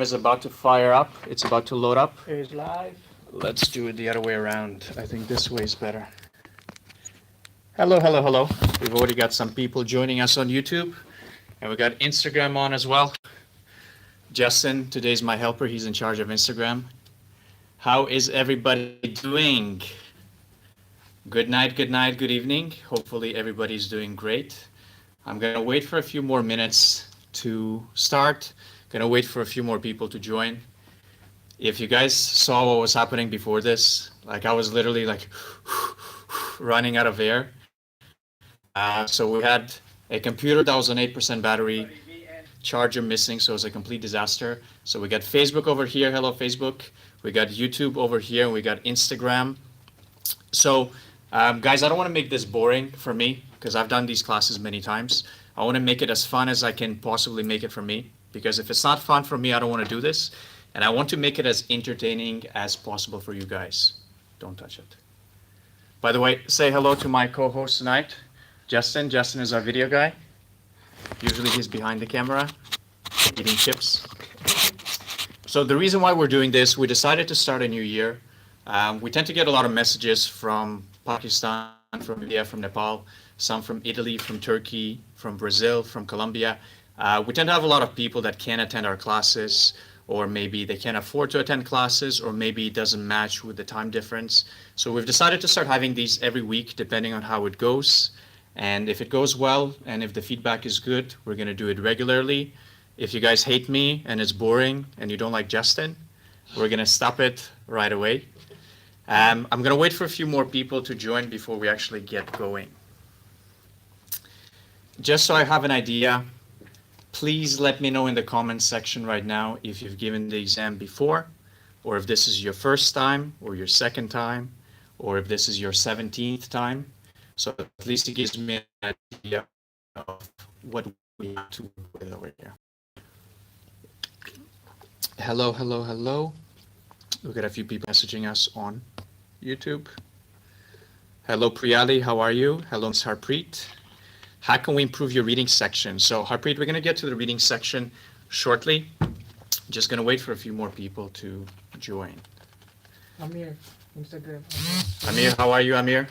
is about to fire up. It's about to load up. It's live. Let's do it the other way around. I think this way is better. Hello, hello, hello. We've already got some people joining us on YouTube, and we got Instagram on as well. Justin, today's my helper. He's in charge of Instagram. How is everybody doing? Good night, good evening. Hopefully everybody's doing great. I'm gonna wait for a few more minutes to start. Gonna wait for a few more people to join. If you guys saw what was happening before this, like I was literally like running out of air. So we had a computer that was on 8% battery, charger missing, so it was a complete disaster. So we got Facebook over here, hello Facebook. We got YouTube over here, and we got Instagram. So guys, I don't want to make this boring for me, because I've done these classes many times. I want to make it as fun as I can possibly make it for me, because if it's not fun for me, I don't want to do this. And I want to make it as entertaining as possible for you guys. Don't touch it. By the way, say hello to my co-host tonight, Justin. Justin is our video guy. Usually he's behind the camera, eating chips. So the reason why we're doing this, we decided to start a new year. We tend to get a lot of messages from Pakistan, from India, from Nepal, some from Italy, from Turkey, from Brazil, from Colombia. We tend to have a lot of people that can't attend our classes, or maybe they can't afford to attend classes, or maybe it doesn't match with the time difference. So we've decided to start having these every week, depending on how it goes. And if it goes well, and if the feedback is good, we're gonna do it regularly. If you guys hate me and it's boring and you don't like Justin, we're gonna stop it right away. I'm gonna wait for a few more people to join before we actually get going. Just so I have an idea, please let me know in the comments section right now if you've given the exam before, or if this is your first time, or your second time, or if this is your 17th time. So at least it gives me an idea of what we have to work with over here. Hello, hello, hello. We've got a few people messaging us on YouTube. Hello, Priyali, how are you? Hello, Ms. Harpreet. How can we improve your reading section? So Harpreet, we're gonna get to the reading section shortly. Just gonna wait for a few more people to join. Amir, Instagram. Amir, how are you, Amir?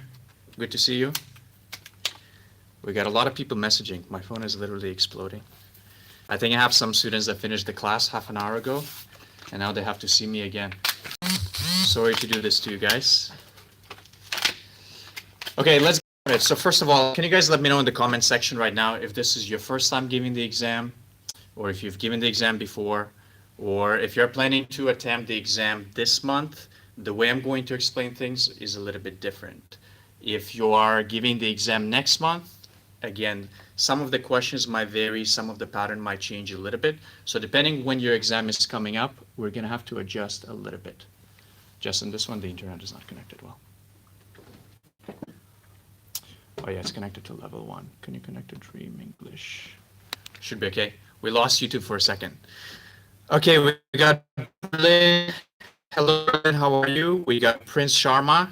Good to see you. We got a lot of people messaging. My phone is literally exploding. I think I have some students that finished the class half an hour ago, and now they have to see me again. Sorry to do this to you guys. Okay, let's get it. So first of all, can you guys let me know in the comment section right now if this is your first time giving the exam, or if you've given the exam before, or if you're planning to attempt the exam this month. The way I'm going to explain things is a little bit different. If you are giving the exam next month, again, some of the questions might vary, some of the pattern might change a little bit. So depending when your exam is coming up, we're gonna have to adjust a little bit. Justin, this one, the internet is not connected well. Oh yeah, it's connected to level 1. Can you connect to Dream English? Should be okay. We lost YouTube for a second. Okay, we got Berlin. Hello, Berlin, how are you? We got Prince Sharma.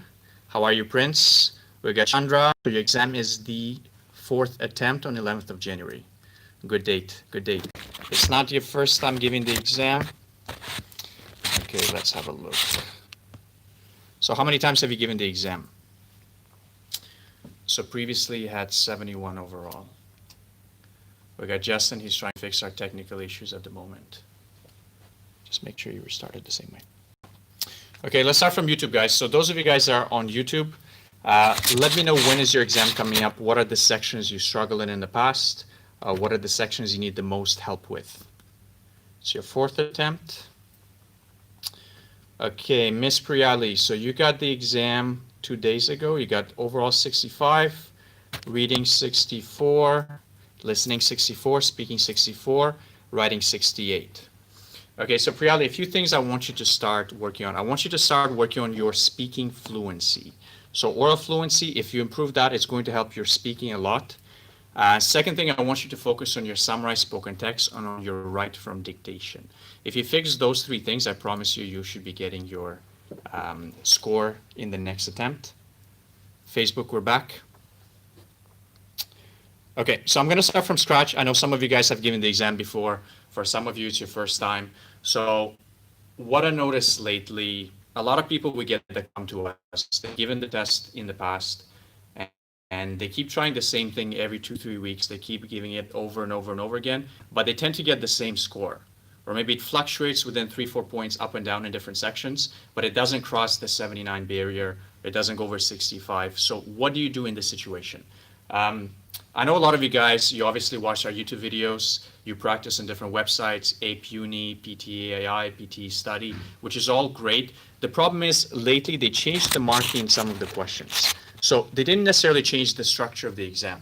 How are you, Prince? We got Chandra. So your exam is the 4th attempt on 11th of January. Good date, good date. It's not your first time giving the exam. Okay, let's have a look. So how many times have you given the exam? So previously you had 71 overall. We got Justin, he's trying to fix our technical issues at the moment. Just make sure you restarted the same way. Okay, let's start from YouTube, guys. So those of you guys that are on YouTube, let me know when is your exam coming up. What are the sections you struggled in the past? What are the sections you need the most help with? It's your 4th attempt. Okay, Miss Priyali, so you got the exam 2 days ago. You got overall 65, reading 64, listening 64, speaking 64, writing 68. Okay, so Priyali, a few things I want you to start working on. I want you to start working on your speaking fluency. So oral fluency, if you improve that, it's going to help your speaking a lot. Second thing, I want you to focus on your summarized spoken text and on your write from dictation. If you fix those 3 things, I promise you, you should be getting your score in the next attempt. Facebook, we're back. Okay, so I'm going to start from scratch. I know some of you guys have given the exam before. For some of you, it's your first time. So what I noticed lately, a lot of people we get that come to us, they've given the test in the past, and, and they keep trying the same thing every 2, 3 weeks. They keep giving it over and over and over again, but they tend to get the same score. Or maybe it fluctuates within 3, 4 points up and down in different sections, but it doesn't cross the 79 barrier. It doesn't go over 65. So what do you do in this situation? I know a lot of you guys, you obviously watch our YouTube videos, you practice on different websites, Ape Uni, PTE PTE Study, which is all great. The problem is lately they changed the marking in some of the questions. So they didn't necessarily change the structure of the exam.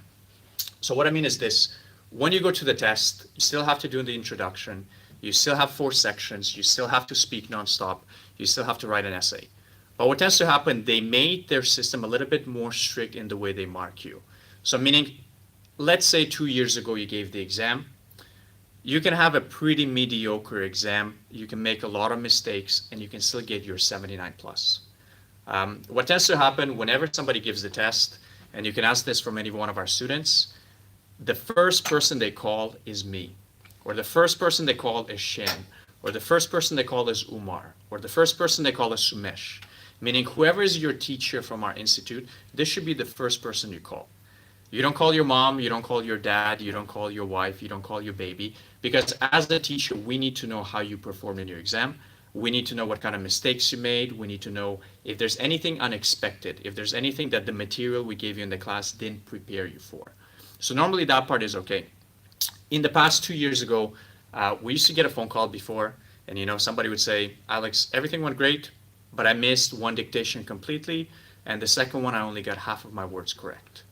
So what I mean is this, when you go to the test, you still have to do the introduction, you still have 4 sections, you still have to speak nonstop, you still have to write an essay. But what tends to happen, they made their system a little bit more strict in the way they mark you. So meaning, let's say 2 years ago you gave the exam, you can have a pretty mediocre exam, you can make a lot of mistakes, and you can still get your 79 plus. What tends to happen whenever somebody gives the test, and you can ask this from any one of our students, the first person they call is me, or the first person they call is Shen, or the first person they call is Umar, or the first person they call is Sumesh. Meaning whoever is your teacher from our institute, this should be the first person you call. You don't call your mom, you don't call your dad, you don't call your wife, you don't call your baby, because as a teacher, we need to know how you performed in your exam. We need to know what kind of mistakes you made. We need to know if there's anything unexpected, if there's anything that the material we gave you in the class didn't prepare you for. So normally that part is okay. In the past 2 years ago, we used to get a phone call before, and somebody would say, Alex, everything went great, but I missed one dictation completely, and the second one I only got half of my words correct.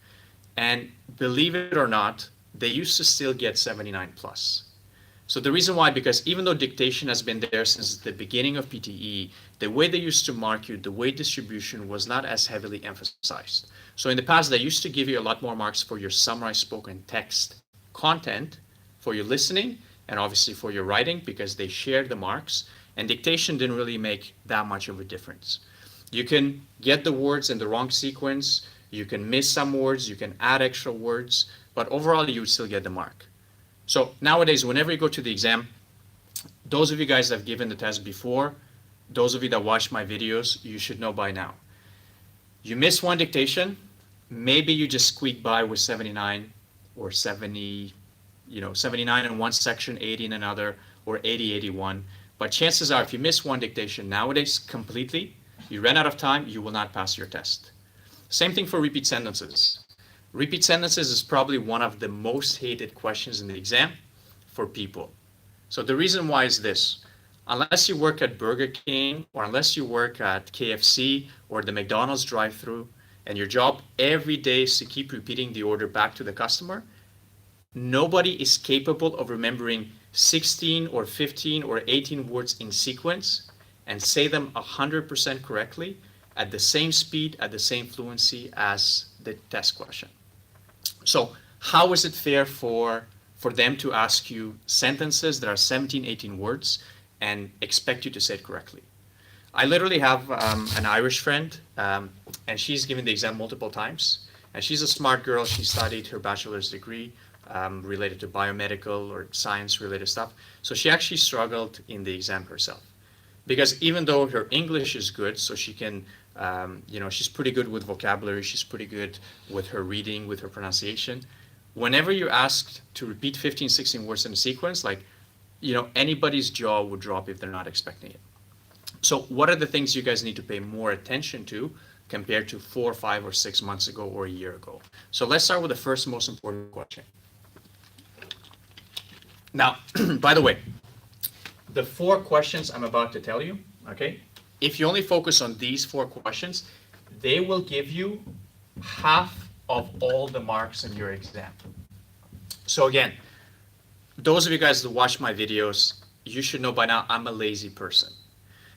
And believe it or not, they used to still get 79 plus. So the reason why, because even though dictation has been there since the beginning of PTE, the way they used to mark you, the way distribution was not as heavily emphasized. So in the past, they used to give you a lot more marks for your summarized spoken text content, for your listening, and obviously for your writing, because they shared the marks, and dictation didn't really make that much of a difference. You can get the words in the wrong sequence, you can miss some words, you can add extra words, but overall you would still get the mark. So nowadays, whenever you go to the exam, those of you guys that have given the test before, those of you that watch my videos, you should know by now. You miss one dictation, maybe you just squeak by with 79 or 70, 79 in one section, 80 in another, or 80, 81. But chances are, if you miss one dictation nowadays completely, you ran out of time, you will not pass your test. Same thing for repeat sentences. Repeat sentences is probably one of the most hated questions in the exam for people. So the reason why is this. Unless you work at Burger King, or unless you work at KFC or the McDonald's drive-thru, and your job every day is to keep repeating the order back to the customer, nobody is capable of remembering 16 or 15 or 18 words in sequence and say them 100% correctly at the same speed, at the same fluency as the test question. So how is it fair for them to ask you sentences that are 17, 18 words and expect you to say it correctly? I literally have an Irish friend, and she's given the exam multiple times, and she's a smart girl. She studied her bachelor's degree related to biomedical or science related stuff. So she actually struggled in the exam herself, because even though her English is good, so she can, she's pretty good with vocabulary, she's pretty good with her reading, with her pronunciation. Whenever you're asked to repeat 15, 16 words in a sequence, anybody's jaw would drop if they're not expecting it. So what are the things you guys need to pay more attention to compared to 4, 5, or 6 months ago or a year ago? So let's start with the first most important question. Now, by the way, the 4 questions I'm about to tell you, okay, if you only focus on these 4 questions, they will give you half of all the marks in your exam. So again, those of you guys that watch my videos, you should know by now I'm a lazy person.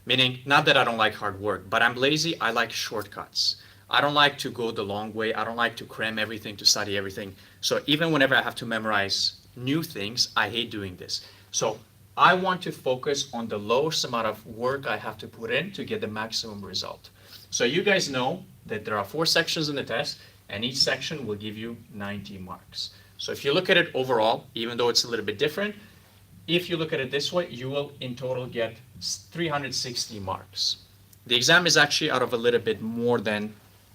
Meaning, not that I don't like hard work, but I'm lazy, I like shortcuts. I don't like to go the long way, I don't like to cram everything, to study everything. So even whenever I have to memorize new things, I hate doing this. So I want to focus on the lowest amount of work I have to put in to get the maximum result. So you guys know that there are 4 sections in the test, and each section will give you 90 marks. So if you look at it overall, even though it's a little bit different, if you look at it this way, you will in total get 360 marks. The exam is actually out of a little bit more than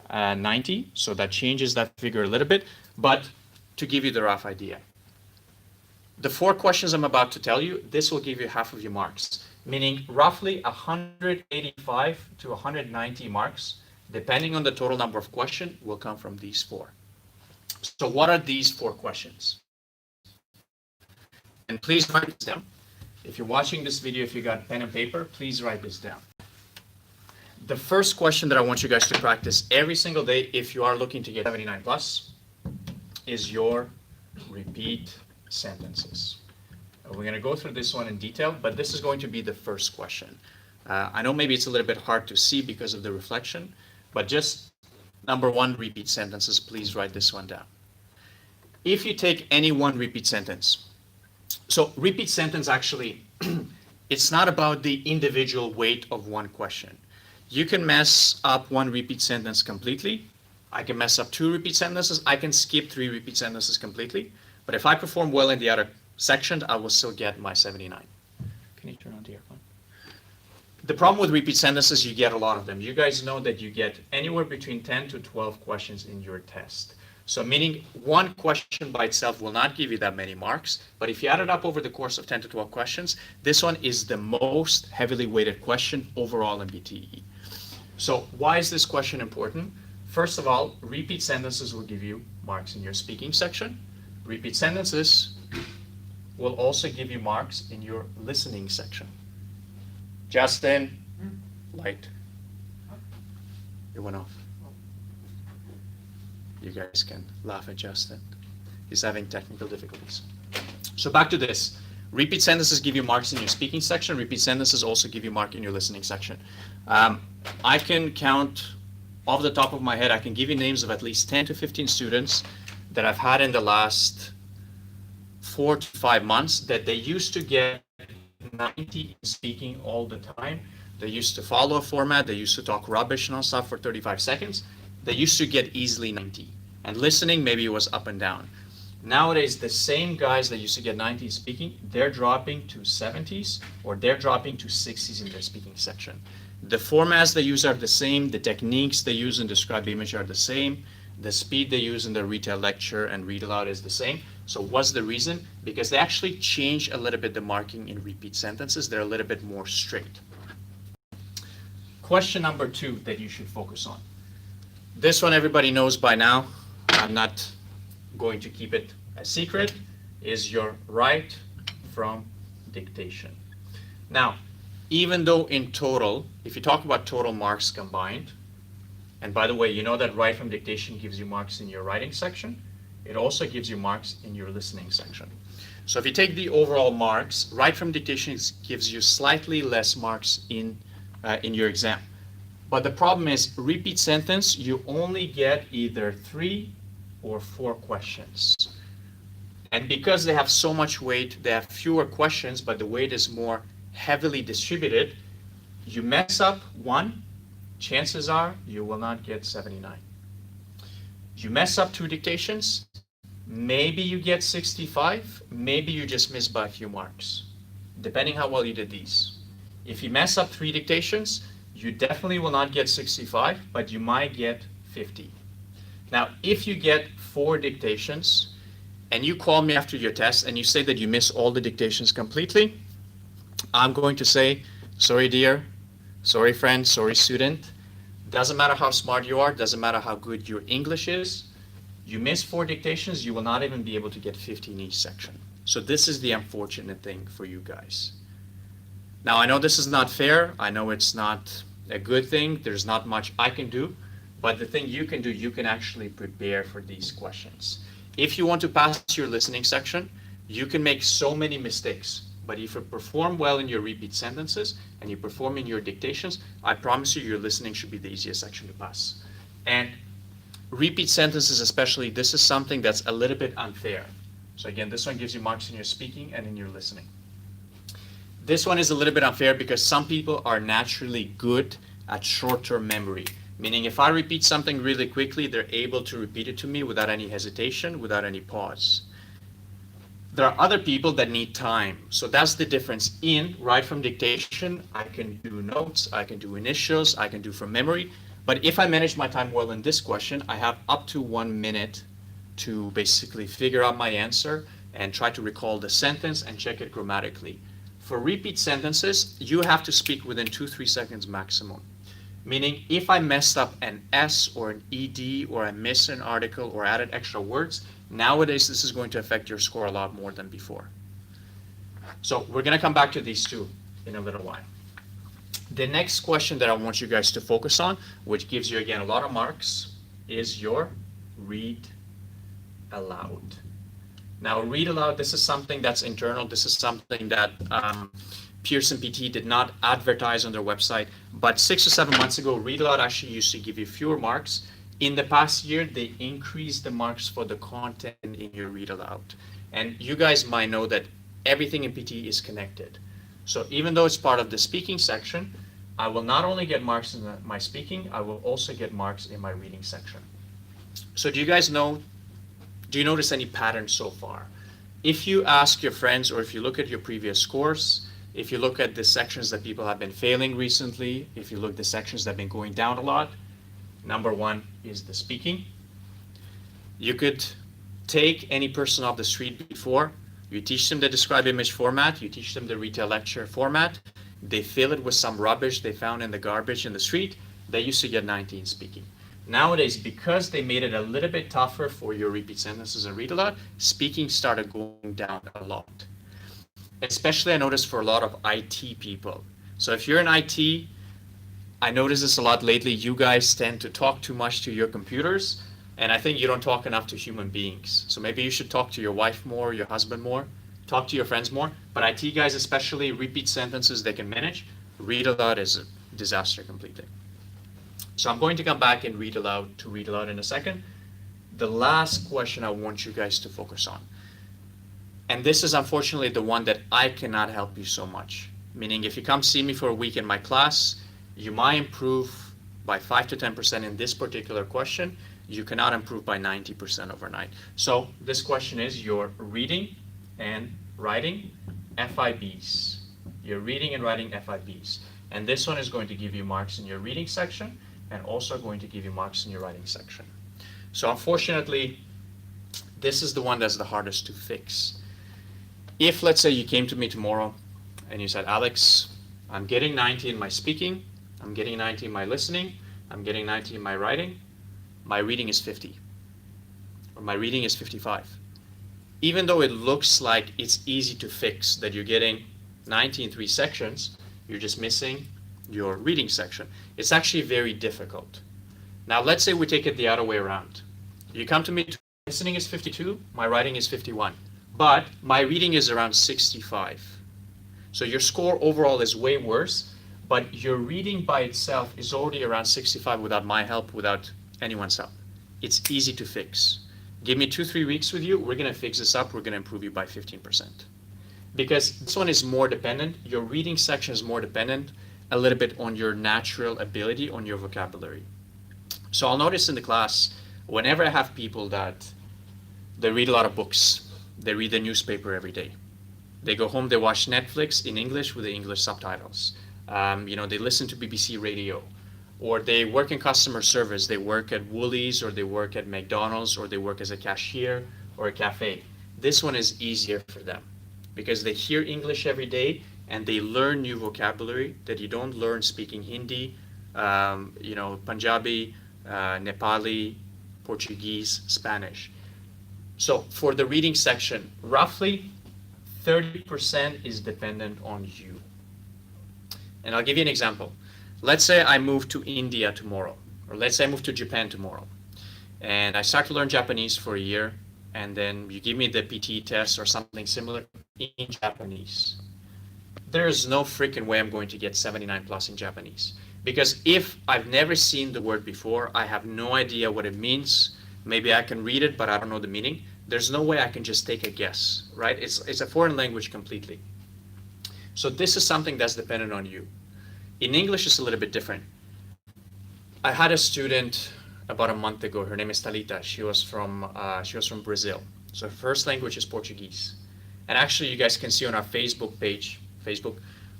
90, so that changes that figure a little bit, but to give you the rough idea. The 4 questions I'm about to tell you, this will give you half of your marks, meaning roughly 185 to 190 marks, depending on the total number of questions, will come from these 4. So what are these 4 questions? And please write this down. If you're watching this video, if you got pen and paper, please write this down. The first question that I want you guys to practice every single day, if you are looking to get 79 plus, is your repeat sentences. We're going to go through this one in detail, but this is going to be the first question. I know maybe it's a little bit hard to see because of the reflection, but just number 1, repeat sentences, please write this one down. If you take any one repeat sentence, so repeat sentence actually, it's not about the individual weight of one question. You can mess up one repeat sentence completely. I can mess up 2 repeat sentences. I can skip 3 repeat sentences completely. But if I perform well in the other section, I will still get my 79. Can you turn on the earphone? The problem with repeat sentences, you get a lot of them. You guys know that you get anywhere between 10 to 12 questions in your test. So meaning one question by itself will not give you that many marks, but if you add it up over the course of 10 to 12 questions, this one is the most heavily weighted question overall in BTE. So why is this question important? First of all, repeat sentences will give you marks in your speaking section. Repeat sentences will also give you marks in your listening section. Justin, light. It went off. You guys can laugh at Justin. He's having technical difficulties. So back to this. Repeat sentences give you marks in your speaking section. Repeat sentences also give you mark in your listening section. I can count off the top of my head, I can give you names of at least 10 to 15 students that I've had in the last 4 to 5 months that they used to get 90 in speaking all the time. They used to follow a format. They used to talk rubbish nonstop for 35 seconds. They used to get easily 90. And listening, maybe it was up and down. Nowadays, the same guys that used to get 90 in speaking, they're dropping to 70s or they're dropping to 60s in their speaking section. The formats they use are the same. The techniques they use in describe image are the same. The speed they use in the retail lecture and read aloud is the same. So what's the reason? Because they actually change a little bit the marking in repeat sentences. They're a little bit more strict. Question number 2 that you should focus on. This one everybody knows by now. I'm not going to keep it a secret, is your write from dictation. Now, even though in total, if you talk about total marks combined, and by the way, you know that write from dictation gives you marks in your writing section, it also gives you marks in your listening section. So if you take the overall marks, write from dictation gives you slightly less marks in your exam. But the problem is repeat sentence, you only get either 3 or 4 questions. And because they have so much weight, they have fewer questions, but the weight is more heavily distributed. You mess up 1, chances are you will not get 79. You mess up 2 dictations, maybe you get 65, maybe you just miss by a few marks, depending how well you did these. If you mess up 3 dictations, you definitely will not get 65, but you might get 50. Now, if you get 4 dictations and you call me after your test and you say that you miss all the dictations completely, I'm going to say, sorry dear, sorry friend, sorry student. Doesn't matter how smart you are, doesn't matter how good your English is. You miss 4 dictations, you will not even be able to get 50 in each section. So this is the unfortunate thing for you guys. Now, I know this is not fair. I know it's not a good thing. There's not much I can do. But the thing you can do, you can actually prepare for these questions. If you want to pass your listening section, you can make so many mistakes. But if you perform well in your repeat sentences and you perform in your dictations, I promise you your listening should be the easiest section to pass. And repeat sentences especially, this is something that's a little bit unfair. So again, this one gives you marks in your speaking and in your listening. This one is a little bit unfair because some people are naturally good at short-term memory. Meaning if I repeat something really quickly, they're able to repeat it to me without any hesitation, without any pause. There are other people that need time. So that's the difference. Right from dictation, I can do notes, I can do initials, I can do from memory. But if I manage my time well in this question, I have up to 1 minute to basically figure out my answer and try to recall the sentence and check it grammatically. For repeat sentences, you have to speak within 2-3 seconds maximum. Meaning, if I messed up an S or an ED or I missed an article or added extra words, nowadays this is going to affect your score a lot more than before. So we're going to come back to these two in a little while. The next question that I want you guys to focus on, which gives you again a lot of marks, is your read aloud. Now, read aloud, this is something that's internal. This is something that Pearson PT did not advertise on their website. But 6 or 7 months ago, read aloud actually used to give you fewer marks. In the past year, they increased the marks for the content in your read aloud. And you guys might know that everything in PT is connected. So even though it's part of the speaking section, I will not only get marks in my speaking, I will also get marks in my reading section. So do you guys know, do you notice any patterns so far? If you ask your friends or if you look at your previous scores, if you look at the sections that people have been failing recently, if you look at the sections that have been going down a lot, number one is the speaking. You could take any person off the street before, you teach them the describe image format, you teach them the retail lecture format, they fill it with some rubbish they found in the garbage in the street, they used to get 19 speaking. Nowadays, because they made it a little bit tougher for your repeat sentences and read aloud, speaking started going down a lot. Especially I noticed for a lot of IT people. So if you're in IT, I notice this a lot lately, you guys tend to talk too much to your computers, and I think you don't talk enough to human beings. So maybe you should talk to your wife more, your husband more, talk to your friends more. But IT guys, especially repeat sentences they can manage. Read aloud is a disaster completely. So I'm going to come back and read aloud in a second. The last question I want you guys to focus on. And this is unfortunately the one that I cannot help you so much. Meaning if you come see me for a week in my class, you might improve by 5 to 10% in this particular question. You cannot improve by 90% overnight. So this question is your reading and writing FIBs. Your reading and writing FIBs. And this one is going to give you marks in your reading section and also going to give you marks in your writing section. So unfortunately, this is the one that's the hardest to fix. If, let's say, you came to me tomorrow and you said, Alex, I'm getting 90 in my speaking, I'm getting 90 in my listening, I'm getting 90 in my writing, my reading is 50, or my reading is 55. Even though it looks like it's easy to fix, that you're getting 90 in 3 sections, you're just missing your reading section. It's actually very difficult. Now, let's say we take it the other way around. You come to me, listening is 52, my writing is 51. But my reading is around 65. So your score overall is way worse, but your reading by itself is already around 65 without my help, without anyone's help. It's easy to fix. Give me 2-3 weeks with you, we're gonna fix this up, we're gonna improve you by 15%. Because this one is more dependent, your reading section is more dependent a little bit on your natural ability, on your vocabulary. So I'll notice in the class, whenever I have people that they read a lot of books, they read the newspaper every day. They go home, they watch Netflix in English with the English subtitles. They listen to BBC radio, or they work in customer service. They work at Woolies, or they work at McDonald's, or they work as a cashier or a cafe. This one is easier for them because they hear English every day and they learn new vocabulary that you don't learn speaking Hindi, Punjabi, Nepali, Portuguese, Spanish. So for the reading section, roughly 30% is dependent on you. And I'll give you an example. Let's say I move to India tomorrow, or let's say I move to Japan tomorrow, and I start to learn Japanese for a year, and then you give me the PT test or something similar in Japanese. There's no freaking way I'm going to get 79 plus in Japanese. Because if I've never seen the word before, I have no idea what it means. Maybe I can read it, but I don't know the meaning. There's no way I can just take a guess, right? It's a foreign language completely. So this is something that's dependent on you. In English, it's a little bit different. I had a student about a month ago. Her name is Talita. She was from Brazil. So her first language is Portuguese. And actually, you guys can see on our Facebook page,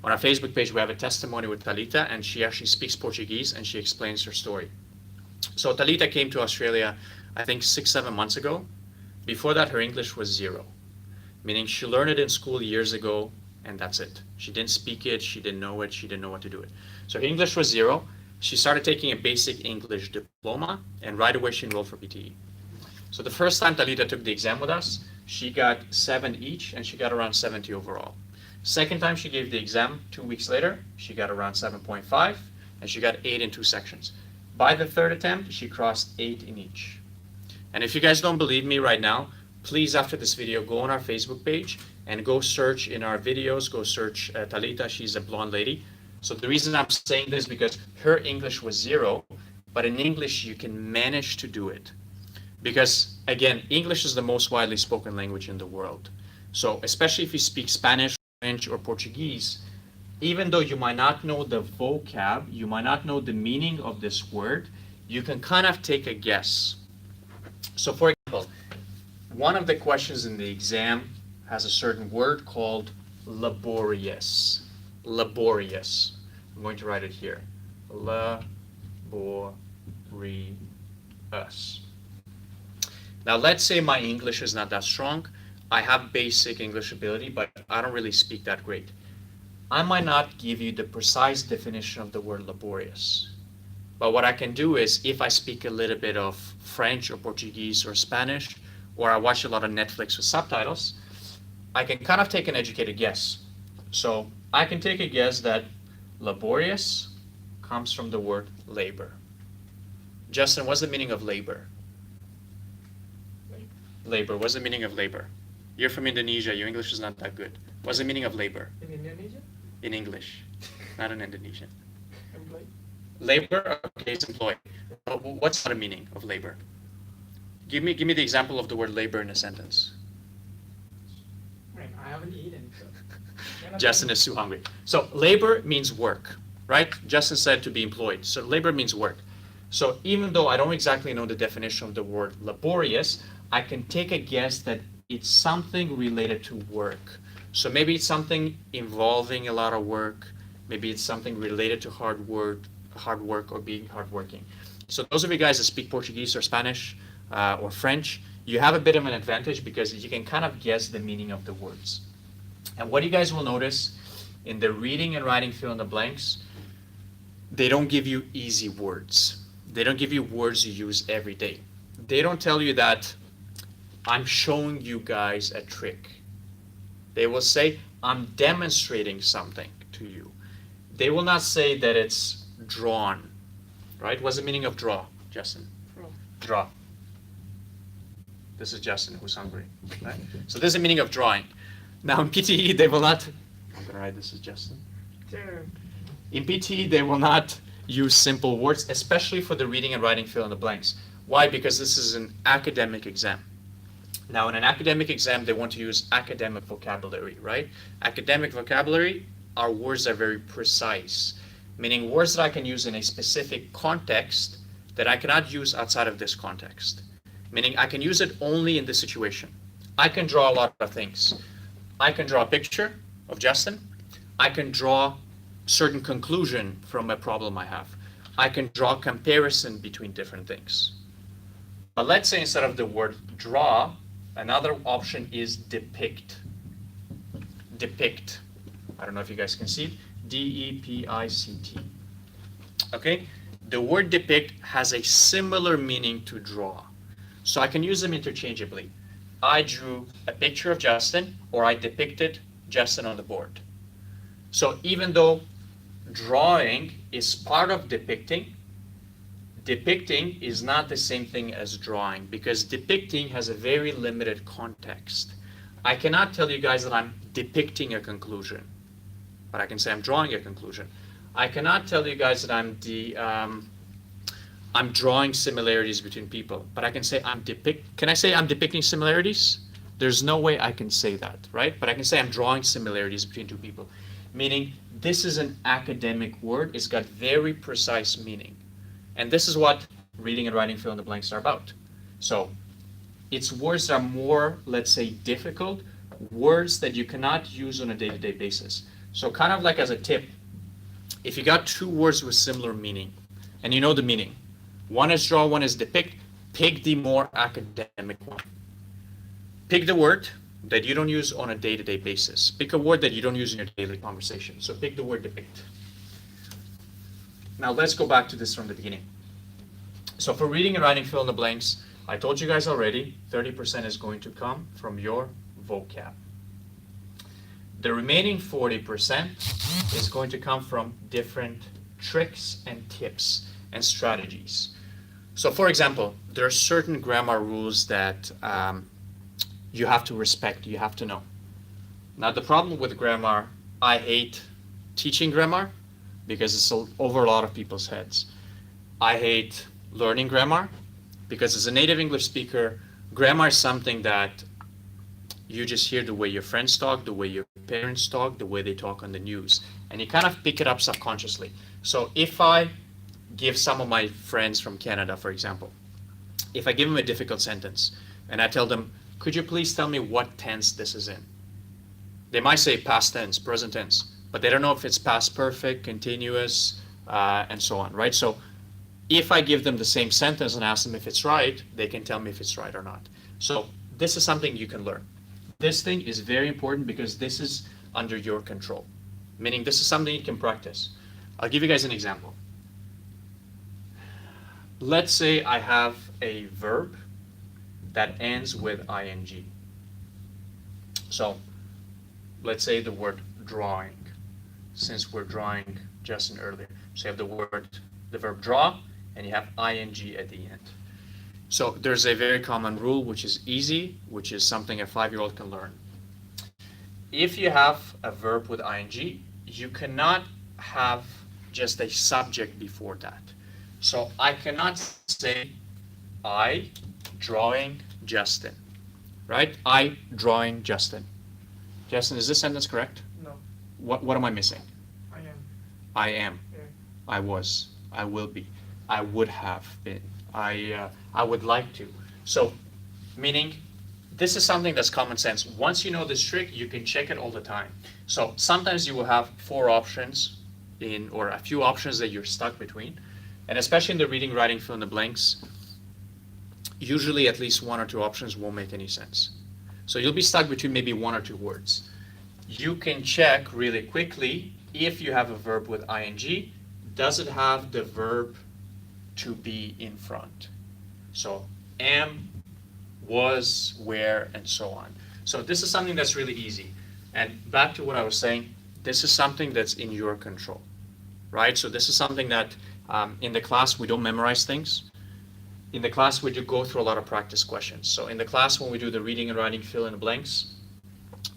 on our Facebook page, we have a testimony with Talita, and she actually speaks Portuguese, and she explains her story. So Talita came to Australia, I think 6-7 months ago. Before that, her English was 0, meaning she learned it in school years ago, and that's it. She didn't speak it, she didn't know it, she didn't know what to do it. So her English was 0. She started taking a basic English diploma, and right away she enrolled for PTE. So the first time Talita took the exam with us, she got 7 each, and she got around 70 overall. Second time she gave the exam, 2 weeks later, she got around 7.5, and she got 8 in 2 sections. By the third attempt, she crossed 8 in each. And if you guys don't believe me right now, please, after this video, go on our Facebook page and go search in our videos, go search Talita. She's a blonde lady. So the reason I'm saying this is because her English was 0, but in English you can manage to do it. Because, again, English is the most widely spoken language in the world. So especially if you speak Spanish, French, or Portuguese, even though you might not know the vocab, you might not know the meaning of this word, you can kind of take a guess. So for example, one of the questions in the exam has a certain word called laborious. Laborious. I'm going to write it here. Laborious. Now let's say my English is not that strong. I have basic English ability, but I don't really speak that great. I might not give you the precise definition of the word laborious. But what I can do is, if I speak a little bit of French or Portuguese or Spanish, or I watch a lot of Netflix with subtitles, I can kind of take an educated guess. So I can take a guess that laborious comes from the word labor. Justin, what's the meaning of labor? Labor, what's the meaning of labor? You're from Indonesia, your English is not that good. What's the meaning of labor? In Indonesia? In English, not in Indonesian. Employee? Labor, okay, it's employed. But what's the meaning of labor? Give me the example of the word labor in a sentence. I haven't eaten, so. Justin is too hungry. So labor means work, right? Justin said to be employed. So labor means work. So even though I don't exactly know the definition of the word laborious, I can take a guess that it's something related to work. So maybe it's something involving a lot of work. Maybe it's something related to hard work or being hardworking. So those of you guys that speak Portuguese or Spanish or French, you have a bit of an advantage because you can kind of guess the meaning of the words. And what you guys will notice in the reading and writing fill in the blanks, they don't give you easy words. They don't give you words you use every day. They don't tell you that I'm showing you guys a trick. They will say, I'm demonstrating something to you. They will not say that it's drawn, right? What's the meaning of draw, Justin? Draw. This is Justin who's hungry, right? So this is the meaning of drawing. Now in PTE, they will not, I'm gonna write this as Justin. Sure. In PTE, they will not use simple words, especially for the reading and writing fill in the blanks. Why? Because this is an academic exam. Now, in an academic exam, they want to use academic vocabulary, right? Academic vocabulary are words that are very precise, meaning words that I can use in a specific context that I cannot use outside of this context. Meaning I can use it only in this situation. I can draw a lot of things. I can draw a picture of Justin. I can draw certain conclusion from a problem I have. I can draw a comparison between different things. But let's say instead of the word draw, another option is depict. Depict. I don't know if you guys can see it. D-E-P-I-C-T. Okay? The word depict has a similar meaning to draw. So I can use them interchangeably. I drew a picture of Justin, or I depicted Justin on the board. So even though drawing is part of depicting, depicting is not the same thing as drawing, because depicting has a very limited context. I cannot tell you guys that I'm depicting a conclusion, but I can say I'm drawing a conclusion. I cannot tell you guys that I'm drawing similarities between people, but I can say can I say I'm depicting similarities? There's no way I can say that, right? But I can say I'm drawing similarities between two people, meaning this is an academic word. It's got very precise meaning. And this is what reading and writing fill in the blanks are about. So it's words that are more, let's say, difficult words that you cannot use on a day-to-day basis. So kind of like as a tip, if you got two words with similar meaning, and you know the meaning, one is draw, one is depict, pick the more academic one. Pick the word that you don't use on a day-to-day basis. Pick a word that you don't use in your daily conversation. So pick the word depict. Now let's go back to this from the beginning. So for reading and writing fill in the blanks, I told you guys already, 30% is going to come from your vocab. The remaining 40% is going to come from different tricks and tips and strategies. So for example, there are certain grammar rules that you have to respect, you have to know. Now the problem with grammar, I hate teaching grammar because it's over a lot of people's heads. I hate learning grammar because as a native English speaker, grammar is something that you just hear the way your friends talk, the way your parents talk, the way they talk on the news, and you kind of pick it up subconsciously. So if I give some of my friends from Canada, for example, if I give them a difficult sentence and I tell them, could you please tell me what tense this is in? They might say past tense, present tense, but they don't know if it's past perfect, continuous, and so on, right? So if I give them the same sentence and ask them if it's right, they can tell me if it's right or not. So this is something you can learn. This thing is very important because this is under your control, meaning this is something you can practice. I'll give you guys an example. Let's say I have a verb that ends with ing. So let's say the word drawing, since we're drawing Justin earlier. So you have the verb draw, and you have ing at the end. So there's a very common rule, which is easy, which is something a 5-year-old can learn. If you have a verb with ing, you cannot have just a subject before that. So I cannot say I drawing Justin, right? I drawing Justin. Justin, is this sentence correct? No, What am I missing? I am. I am. Yeah. I was. I will be. I would have been. I would like to. So, meaning, this is something that's common sense. Once you know this trick, you can check it all the time. So sometimes you will have 4 options or a few options that you're stuck between. And especially in the reading, writing, fill in the blanks, usually at least 1 or 2 options won't make any sense. So you'll be stuck between maybe 1 or 2 words. You can check really quickly if you have a verb with ing, does it have the verb to be in front? So am, was, were, and so on. So this is something that's really easy. And back to what I was saying, this is something that's in your control, right? So this is something that in the class we don't memorize things. In the class we do go through a lot of practice questions. So in the class when we do the reading and writing fill in the blanks,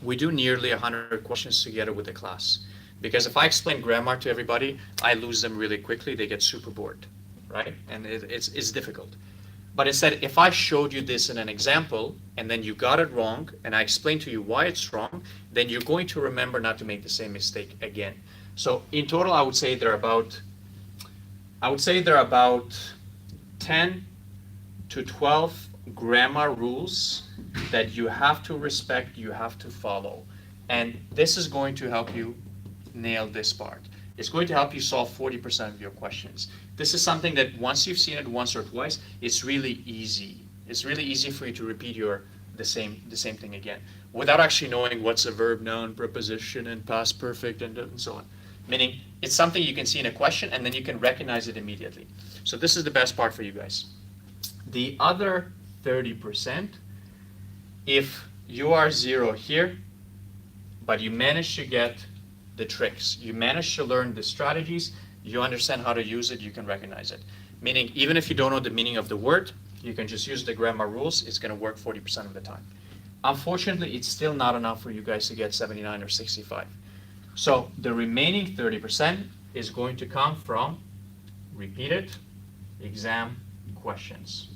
we do nearly 100 questions together with the class. Because if I explain grammar to everybody, I lose them really quickly. They get super bored, right? And it's difficult. But instead, if I showed you this in an example, and then you got it wrong, and I explained to you why it's wrong, then you're going to remember not to make the same mistake again. So in total, I would say there are about 10 to 12 grammar rules that you have to respect, you have to follow. And this is going to help you nail this part. It's going to help you solve 40% of your questions. This is something that once you've seen it once or twice, it's really easy. It's really easy for you to repeat the same thing again without actually knowing what's a verb, noun, preposition, and past perfect, and so on. Meaning it's something you can see in a question and then you can recognize it immediately. So this is the best part for you guys. The other 30%, if you are 0 here, but you manage to get the tricks, you manage to learn the strategies, you understand how to use it, you can recognize it. Meaning, even if you don't know the meaning of the word, you can just use the grammar rules, it's going to work 40% of the time. Unfortunately, it's still not enough for you guys to get 79 or 65. So the remaining 30% is going to come from repeated exam questions.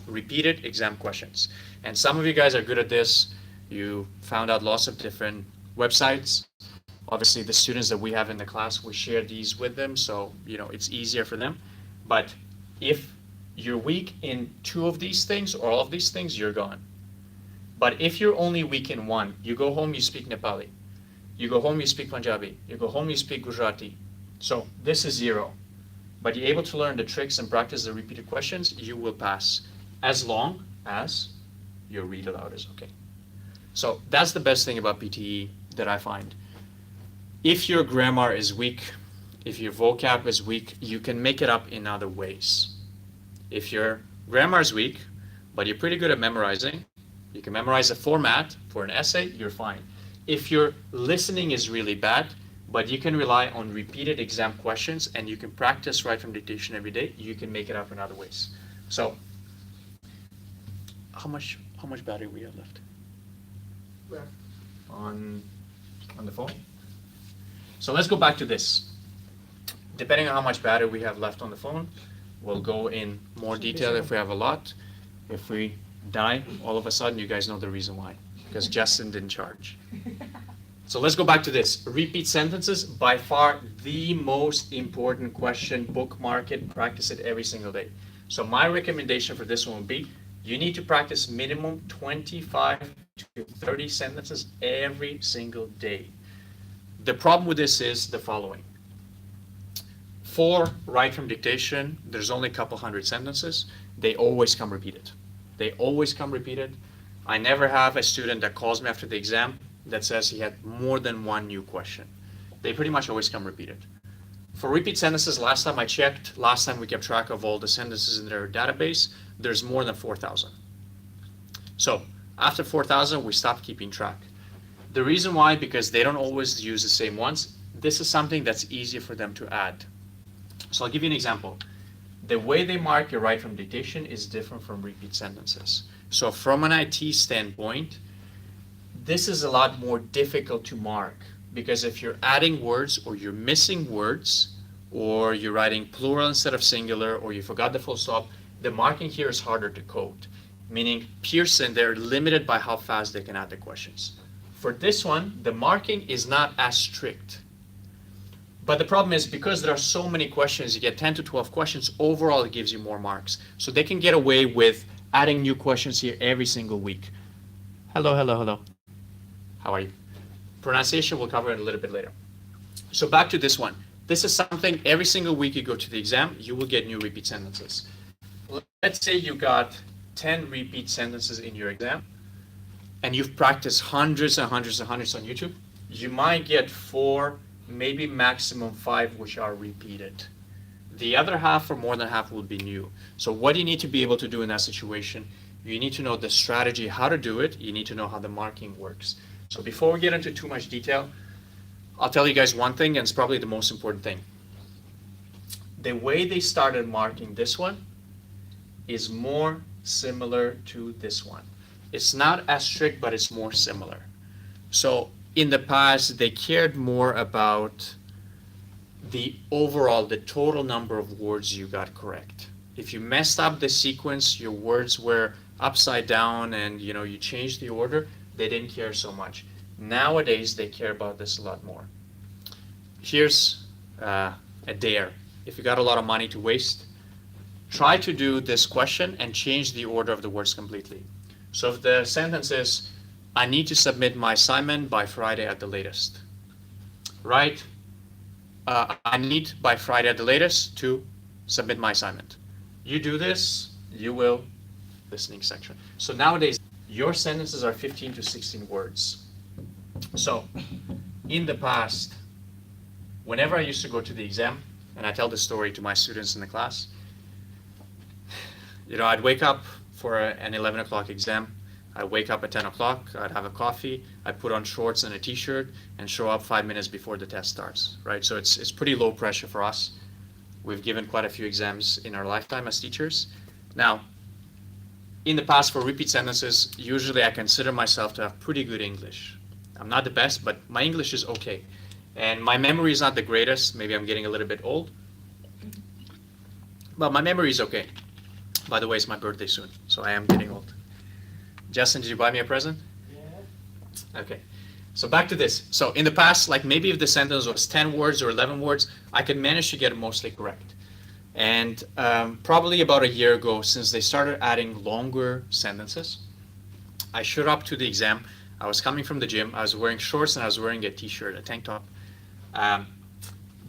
Repeated exam questions. And some of you guys are good at this. You found out lots of different websites. Obviously, the students that we have in the class, we share these with them, so it's easier for them. But if you're weak in 2 of these things or all of these things, you're gone. But if you're only weak in one, you go home, you speak Nepali. You go home, you speak Punjabi. You go home, you speak Gujarati. So this is 0. But you're able to learn the tricks and practice the repeated questions, you will pass, as long as your read aloud is okay. So that's the best thing about PTE that I find. If your grammar is weak, if your vocab is weak, you can make it up in other ways. If your grammar is weak, but you're pretty good at memorizing, you can memorize a format for an essay, you're fine. If your listening is really bad, but you can rely on repeated exam questions and you can practice right from dictation every day, you can make it up in other ways. So, how much battery we have left? Where? On the phone? So let's go back to this. Depending on how much battery we have left on the phone, we'll go in more detail if we have a lot. If we die, all of a sudden, you guys know the reason why. Because Justin didn't charge. So let's go back to this. Repeat sentences, by far the most important question. Bookmark it, practice it every single day. So my recommendation for this one would be, you need to practice minimum 25 to 30 sentences every single day. The problem with this is the following. For write from dictation, there's only a couple hundred sentences. They always come repeated. They always come repeated. I never have a student that calls me after the exam that says he had more than one new question. They pretty much always come repeated. For repeat sentences, last time I checked, last time we kept track of all the sentences in their database, there's more than 4,000. So after 4,000, we stopped keeping track. The reason why, because they don't always use the same ones. This is something that's easier for them to add. So I'll give you an example. The way they mark your write from dictation is different from repeat sentences. So from an IT standpoint, this is a lot more difficult to mark, because if you're adding words or you're missing words or you're writing plural instead of singular or you forgot the full stop, the marking here is harder to code. Meaning Pearson, they're limited by how fast they can add the questions. For this one, the marking is not as strict. But the problem is, because there are so many questions, you get 10 to 12 questions, overall it gives you more marks. So they can get away with adding new questions here every single week. Hello, hello, hello. How are you? Pronunciation we'll cover it a little bit later. So back to this one. This is something every single week you go to the exam, you will get new repeat sentences. Let's say you got 10 repeat sentences in your exam and you've practiced hundreds and hundreds and hundreds on YouTube. You might get 4, maybe maximum 5 which are repeated. The other half or more than half will be new. So what you need to be able to do in that situation, you need to know the strategy, how to do it. You need to know how the marking works. So before we get into too much detail, I'll tell you guys one thing, and it's probably the most important thing. The way they started marking this one is more similar to this one. It's not as strict, but it's more similar. So in the past, they cared more about the overall, the total number of words you got correct. If you messed up the sequence, your words were upside down and you changed the order, they didn't care so much. Nowadays, they care about this a lot more. Here's a dare. If you got a lot of money to waste, try to do this question and change the order of the words completely. So if the sentence is, I need to submit my assignment by Friday at the latest, right? I need by Friday at the latest to submit my assignment. You do this, you will, listening section. So nowadays, your sentences are 15 to 16 words. So in the past, whenever I used to go to the exam, and I tell this story to my students in the class, I'd wake up for an 11 o'clock exam. I'd wake up at 10 o'clock, I'd have a coffee, I'd put on shorts and a t-shirt and show up 5 minutes before the test starts, right? So it's pretty low pressure for us. We've given quite a few exams in our lifetime as teachers. Now, in the past, for repeat sentences, usually I consider myself to have pretty good English. I'm not the best, but my English is okay. And my memory is not the greatest. Maybe I'm getting a little bit old. But my memory is okay. By the way, it's my birthday soon, so I am getting old. Justin, did you buy me a present? Yeah. Okay. So back to this. So in the past, like maybe if the sentence was 10 words or 11 words, I could manage to get it mostly correct. And probably about a year ago, since they started adding longer sentences, I showed up to the exam. I was coming from the gym. I was wearing shorts and I was wearing a t-shirt, a tank top.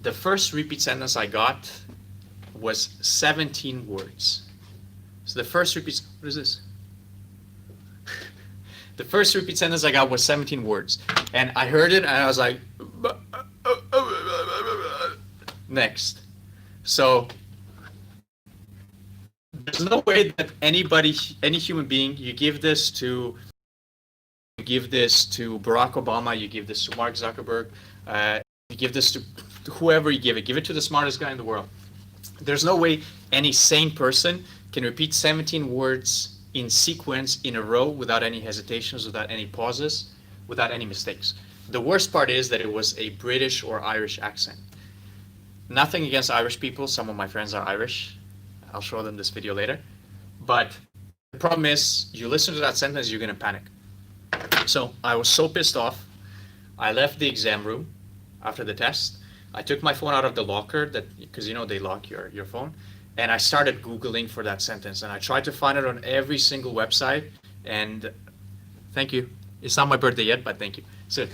The first repeat sentence I got was 17 words. So the first repeat, what is this? The first repeat sentence I got was 17 words. And I heard it and I was like, next. So there's no way that anybody, any human being, you give this to Barack Obama, you give this to Mark Zuckerberg, you give this to whoever you give it to the smartest guy in the world. There's no way any sane person can repeat 17 words in sequence in a row without any hesitations, without any pauses, without any mistakes. The worst part is that it was a British or Irish accent. Nothing against Irish people. Some of my friends are Irish. I'll show them this video later. But the problem is, you listen to that sentence, you're going to panic. So I was so pissed off. I left the exam room after the test. I took my phone out of the locker, because you know they lock your phone, and I started Googling for that sentence. And I tried to find it on every single website. And thank you. It's not my birthday yet, but thank you. So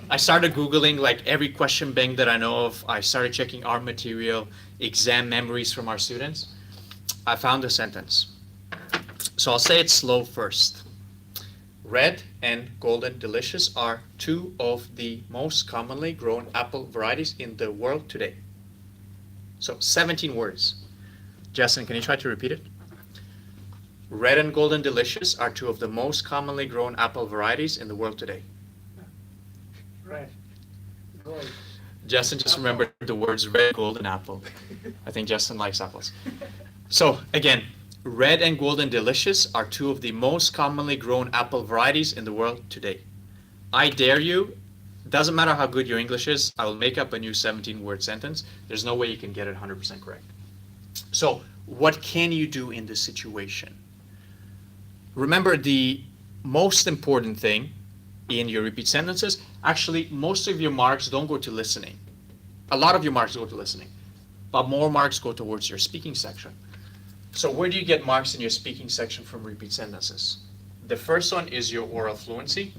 I started Googling like every question bank that I know of. I started checking our material, exam memories from our students. I found a sentence. So I'll say it slow first. Red and Golden Delicious are two of the most commonly grown apple varieties in the world today. So 17 words. Justin, can you try to repeat it? Red and Golden Delicious are two of the most commonly grown apple varieties in the world today. Red. Gold. Justin just remembered the words red, gold, and apple. I think Justin likes apples. So again, red and golden delicious are two of the most commonly grown apple varieties in the world today. I dare you, doesn't matter how good your English is, I will make up a new 17-word sentence. There's no way you can get it 100% correct. So what can you do in this situation? Remember, the most important thing in your repeat sentences, actually most of your marks don't go to listening. A lot of your marks go to listening, but more marks go towards your speaking section. So where do you get marks in your speaking section from repeat sentences? The first one is your oral fluency.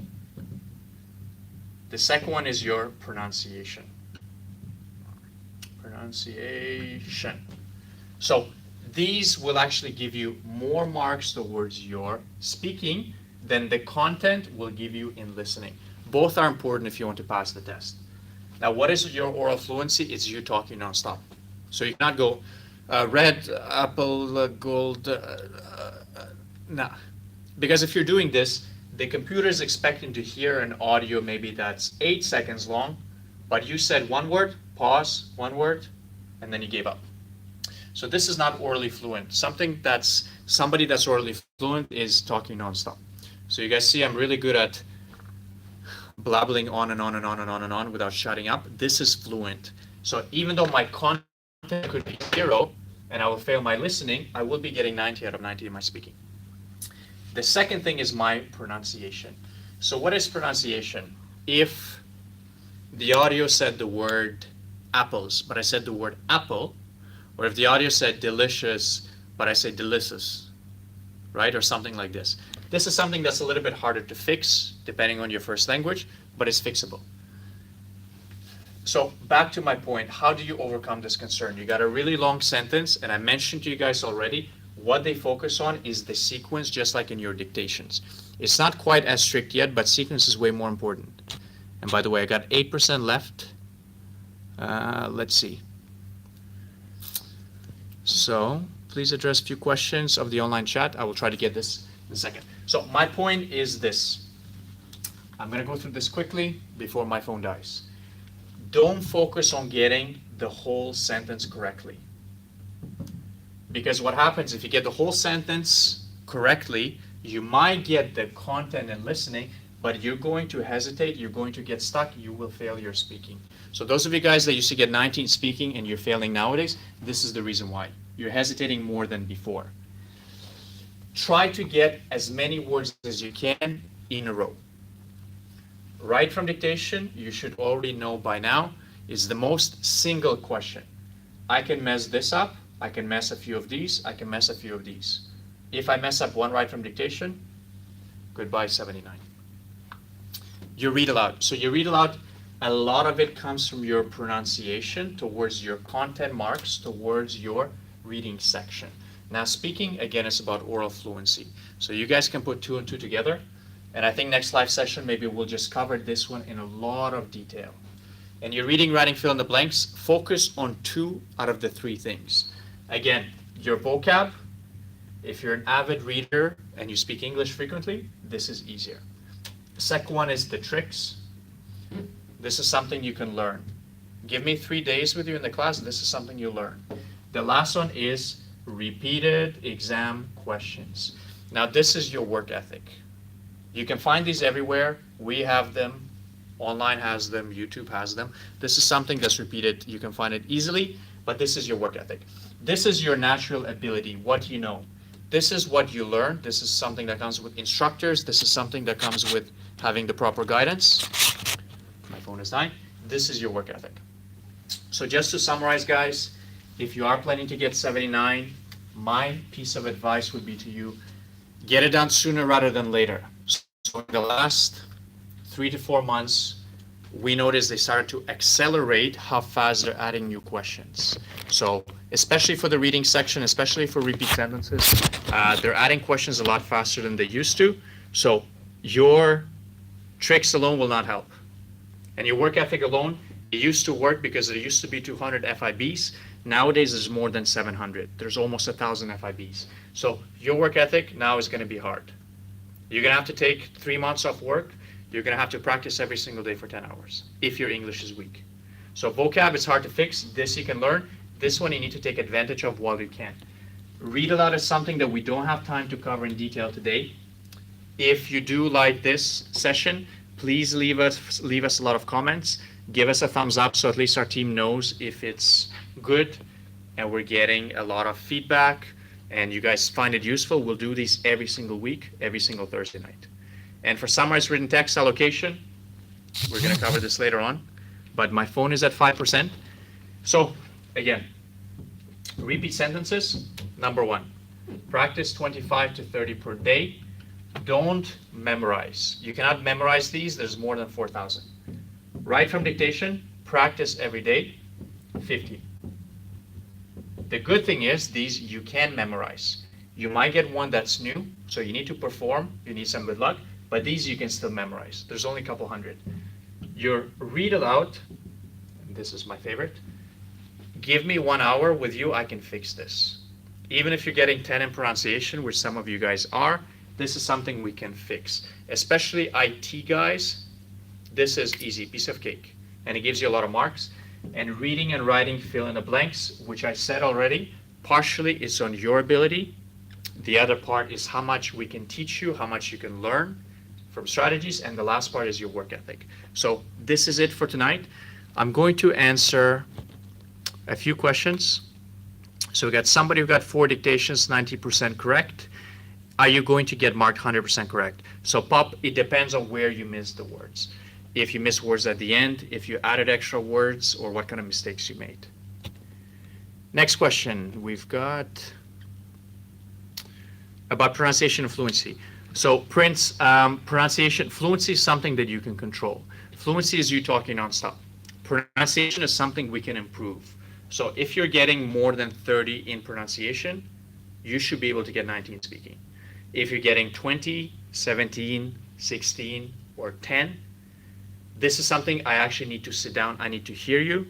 The second one is your pronunciation. Pronunciation. So these will actually give you more marks towards your speaking than the content will give you in listening. Both are important if you want to pass the test. Now, what is your oral fluency? It's you talking nonstop. So you cannot go red, apple, gold, nah. Because if you're doing this, the computer is expecting to hear an audio maybe that's 8 seconds long, but you said one word, pause, one word, and then you gave up. So this is not orally fluent. Somebody that's orally fluent is talking nonstop. So you guys see I'm really good at blabbling on and on and on and on and on without shutting up. This is fluent. So even though my content could be 0 and I will fail my listening, I will be getting 90 out of 90 in my speaking. The second thing is my pronunciation. So what is pronunciation? If the audio said the word apples, but I said the word apple, or if the audio said delicious, but I say delicious, right? Or something like this. This is something that's a little bit harder to fix depending on your first language, but it's fixable. So back to my point, how do you overcome this concern? You got a really long sentence, and I mentioned to you guys already, what they focus on is the sequence, just like in your dictations. It's not quite as strict yet, but sequence is way more important. And by the way, I got 8% left. Let's see. So please address a few questions of the online chat. I will try to get this in a second. So my point is this. I'm going to go through this quickly before my phone dies. Don't focus on getting the whole sentence correctly. Because what happens if you get the whole sentence correctly, you might get the content and listening, but you're going to hesitate, you're going to get stuck, you will fail your speaking. So those of you guys that used to get 19 speaking and you're failing nowadays, this is the reason why. You're hesitating more than before. Try to get as many words as you can in a row. Right from dictation, you should already know by now, is the most single question. I can mess this up, I can mess a few of these, I can mess a few of these. If I mess up one right from dictation, Goodbye 79. You read aloud. So you read aloud, a lot of it comes from your pronunciation towards your content marks, towards your reading section. Now speaking, again, is about oral fluency. So you guys can put 2 and 2 together. And I think next live session, maybe we'll just cover this one in a lot of detail. And your reading, writing, fill in the blanks, focus on 2 out of the 3 things. Again, your vocab. If you're an avid reader and you speak English frequently, this is easier. The second one is the tricks. This is something you can learn. Give me 3 days with you in the class, this is something you'll learn. The last one is repeated exam questions. Now this is your work ethic. You can find these everywhere. We have them. Online has them. YouTube has them. This is something that's repeated. You can find it easily, but this is your work ethic. This is your natural ability, what you know. This is what you learn. This is something that comes with instructors. This is something that comes with having the proper guidance. My phone is dying. This is your work ethic. So just to summarize, guys, if you are planning to get 79, my piece of advice would be to you, get it done sooner rather than later. So in the last 3 to 4 months, we noticed they started to accelerate how fast they're adding new questions. So especially for the reading section, especially for repeat sentences, they're adding questions a lot faster than they used to. So your tricks alone will not help. And your work ethic alone, it used to work because there used to be 200 FIBs. Nowadays, there's more than 700. There's almost 1,000 FIBs. So your work ethic now is going to be hard. You're going to have to take 3 months off work. You're going to have to practice every single day for 10 hours if your English is weak. So vocab is hard to fix. This you can learn. This one you need to take advantage of while you can. Read aloud is something that we don't have time to cover in detail today. If you do like this session, please leave us a lot of comments. Give us a thumbs up so at least our team knows if it's good and we're getting a lot of feedback and you guys find it useful. We'll do these every single week, every single Thursday night. And for summarized written text allocation, we're going to cover this later on, but my phone is at 5%. So again, repeat sentences, number 1, practice 25 to 30 per day. Don't memorize. You cannot memorize these. There's more than 4,000. Write from dictation, practice every day, 50. The good thing is these you can memorize. You might get one that's new, so you need to perform, you need some good luck, but these you can still memorize. There's only a couple hundred. Your read aloud, and this is my favorite, give me 1 hour with you, I can fix this. Even if you're getting 10 in pronunciation, which some of you guys are, this is something we can fix. Especially IT guys, this is easy, piece of cake. And it gives you a lot of marks. And reading and writing fill in the blanks, which I said already, partially is on your ability. The other part is how much we can teach you, how much you can learn from strategies, and the last part is your work ethic. So this is it for tonight. I'm going to answer a few questions. So we got somebody who got 4 dictations, 90% correct. Are you going to get marked 100% correct? So Pop, it depends on where you missed the words. If you miss words at the end, if you added extra words, or what kind of mistakes you made. Next question we've got about pronunciation and fluency. So Prince, pronunciation, fluency is something that you can control. Fluency is you talking nonstop. Pronunciation is something we can improve. So if you're getting more than 30 in pronunciation, you should be able to get 19 speaking. If you're getting 20, 17, 16, or 10, this is something I actually need to sit down. I need to hear you.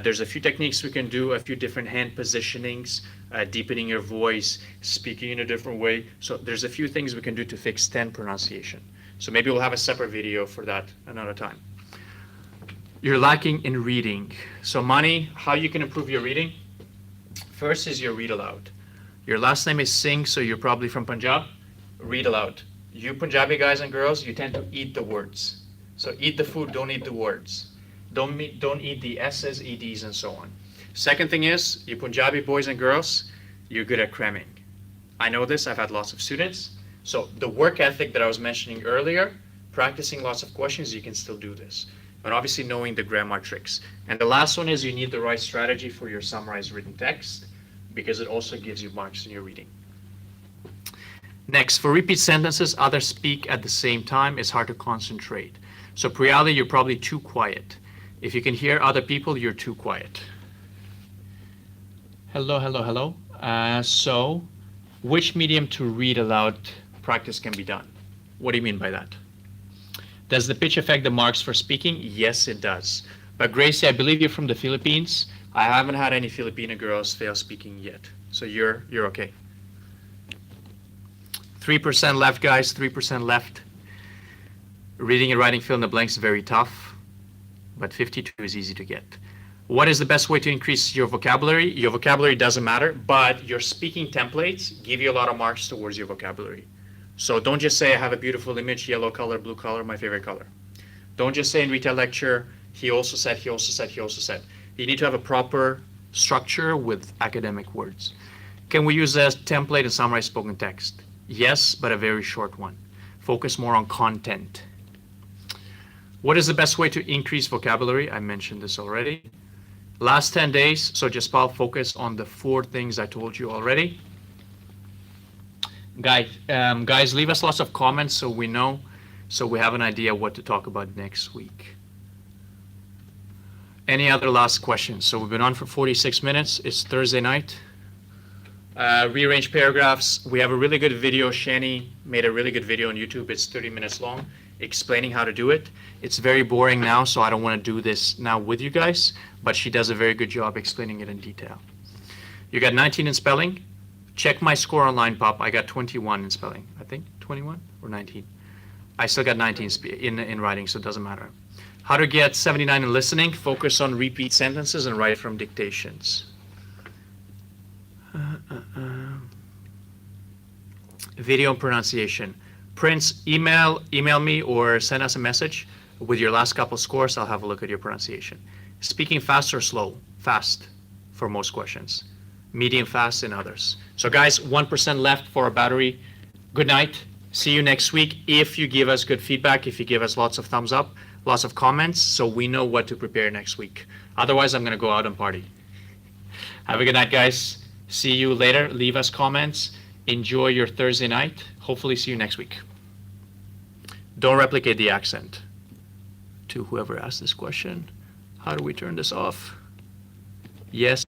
There's a few techniques we can do, a few different hand positionings, deepening your voice, speaking in a different way. So there's a few things we can do to fix 10 pronunciation. So maybe we'll have a separate video for that another time. You're lacking in reading. So Mani, how you can improve your reading? First is your read aloud. Your last name is Singh, so you're probably from Punjab. Read aloud. You Punjabi guys and girls, you tend to eat the words. So eat the food, don't eat the words. Don't eat the S's, EDs, and so on. Second thing is, you Punjabi boys and girls, you're good at cramming. I know this, I've had lots of students. So the work ethic that I was mentioning earlier, practicing lots of questions, you can still do this. But obviously knowing the grammar tricks. And the last one is you need the right strategy for your summarized written text, because it also gives you marks in your reading. Next, for repeat sentences, others speak at the same time. It's hard to concentrate. So pre-Ali, you're probably too quiet. If you can hear other people, you're too quiet. Hello, hello, hello. So which medium to read aloud practice can be done? What do you mean by that? Does the pitch affect the marks for speaking? Yes, it does. But Gracie, I believe you're from the Philippines. I haven't had any Filipino girls fail speaking yet. So you're okay. 3% left, guys, 3% left. Reading and writing fill in the blanks is very tough, but 52 is easy to get. What is the best way to increase your vocabulary? Your vocabulary doesn't matter, but your speaking templates give you a lot of marks towards your vocabulary. So don't just say, I have a beautiful image, yellow color, blue color, my favorite color. Don't just say in retail lecture, he also said, he also said, he also said. You need to have a proper structure with academic words. Can we use a template and summarize spoken text? Yes, but a very short one. Focus more on content. What is the best way to increase vocabulary? I mentioned this already. Last 10 days, so just focus on the 4 things I told you already. Guys, leave us lots of comments so we know, so we have an idea what to talk about next week. Any other last questions? So we've been on for 46 minutes. It's Thursday night. Rearrange paragraphs. We have a really good video. Shani made a really good video on YouTube. It's 30 minutes long, explaining how to do it. It's very boring now, so I don't want to do this now with you guys, but she does a very good job explaining it in detail. You got 19 in spelling. Check my score online, Pop. I got 21 in spelling. I think 21 or 19. I still got 19 in writing, so it doesn't matter. How to get 79 in listening. Focus on repeat sentences and write from dictations. Video and pronunciation. Prince, email me or send us a message with your last couple scores. I'll have a look at your pronunciation. Speaking fast or slow? Fast for most questions. Medium fast in others. So guys, 1% left for our battery. Good night. See you next week. If you give us good feedback, if you give us lots of thumbs up, lots of comments, so we know what to prepare next week. Otherwise, I'm going to go out and party. Have a good night, guys. See you later. Leave us comments. Enjoy your Thursday night. Hopefully see you next week. Don't replicate the accent. To whoever asked this question, how do we turn this off? Yes.